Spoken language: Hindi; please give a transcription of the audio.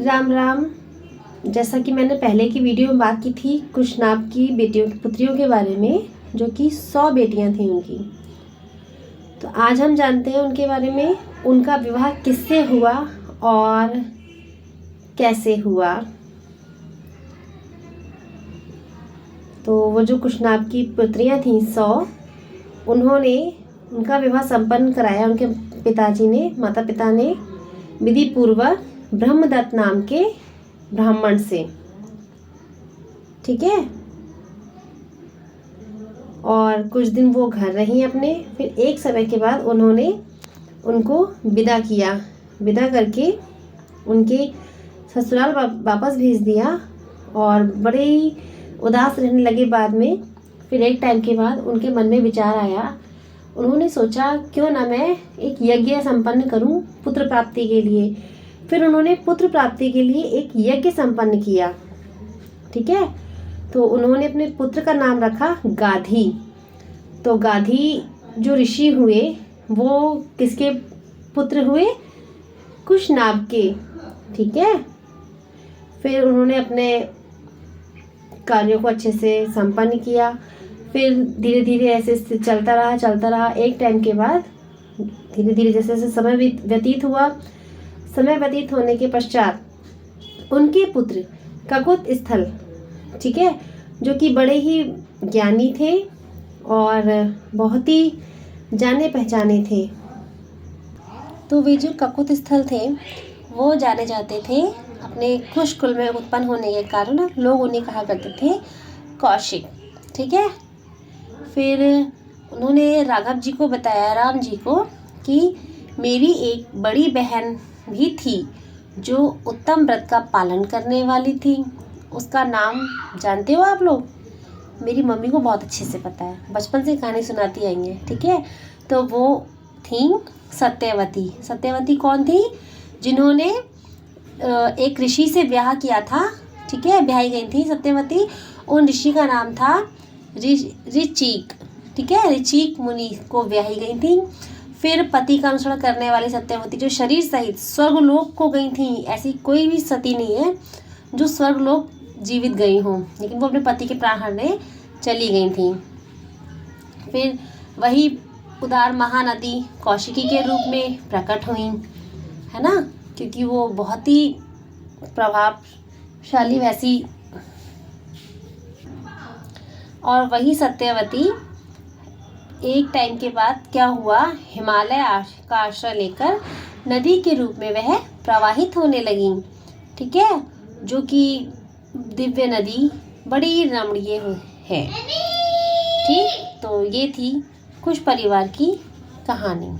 राम राम। जैसा कि मैंने पहले की वीडियो में बात की थी कुशनाभ की बेटियों पुत्रियों के बारे में, जो कि 100 बेटियां थीं उनकी। तो आज हम जानते हैं उनके बारे में, उनका विवाह किससे हुआ और कैसे हुआ। तो वो जो कुशनाभ की पुत्रियां थीं 100, उन्होंने उनका विवाह संपन्न कराया उनके पिताजी ने, माता पिता ने, विधि पूर्वक ब्रह्मदत्त नाम के ब्राह्मण से। ठीक है। और कुछ दिन वो घर रही अपने, फिर एक समय के बाद उन्होंने उनको विदा किया। विदा करके उनके ससुराल वापस भेज दिया और बड़े ही उदास रहने लगे। बाद में फिर एक टाइम के बाद उनके मन में विचार आया, उन्होंने सोचा क्यों ना मैं एक यज्ञ संपन्न करूं पुत्र प्राप्ति के लिए। फिर उन्होंने पुत्र प्राप्ति के लिए एक यज्ञ संपन्न किया। ठीक है। तो उन्होंने अपने पुत्र का नाम रखा गाधी। तो गाधी जो ऋषि हुए वो किसके पुत्र हुए? कुशनाभ के। ठीक है। फिर उन्होंने अपने कार्यों को अच्छे से संपन्न किया। फिर धीरे धीरे ऐसे चलता रहा। एक टाइम के बाद धीरे धीरे जैसे जैसे समय व्यतीत हुआ, समय व्यतीत होने के पश्चात उनके पुत्र ककुत स्थल, ठीक है, जो कि बड़े ही ज्ञानी थे और बहुत ही जाने पहचाने थे। तो वे जो ककुत स्थल थे वो जाने जाते थे अपने कुश कुल में उत्पन्न होने के कारण। लोग उन्हें कहा करते थे कौशिक। ठीक है। फिर उन्होंने राघव जी को बताया, राम जी को, कि मेरी एक बड़ी बहन भी थी जो उत्तम व्रत का पालन करने वाली थी। उसका नाम जानते हो आप लोग? मेरी मम्मी को बहुत अच्छे से पता है, बचपन से कहानी सुनाती आई हैं। ठीक है। तो वो थी सत्यवती। सत्यवती कौन थी? जिन्होंने एक ऋषि से ब्याह किया था। ठीक है। ब्याही गई थी सत्यवती। उन ऋषि का नाम था ऋचीक। ठीक है। ऋचीक मुनि को ब्याही गई थी। फिर पति का अनुसरण करने वाली सत्यवती जो शरीर सहित स्वर्गलोक को गई थी। ऐसी कोई भी सती नहीं है जो स्वर्गलोक जीवित गई हो, लेकिन वो अपने पति के प्राण हरने चली गई थी। फिर वही उदार महानदी कौशिकी के रूप में प्रकट हुई, है ना, क्योंकि वो बहुत ही प्रभावशाली वैसी। और वही सत्यवती एक टाइम के बाद क्या हुआ, हिमालय का आश्रय लेकर नदी के रूप में वह प्रवाहित होने लगी। ठीक है। जो कि दिव्य नदी बड़ी रमणीय है। ठीक। तो ये थी कुश परिवार की कहानी।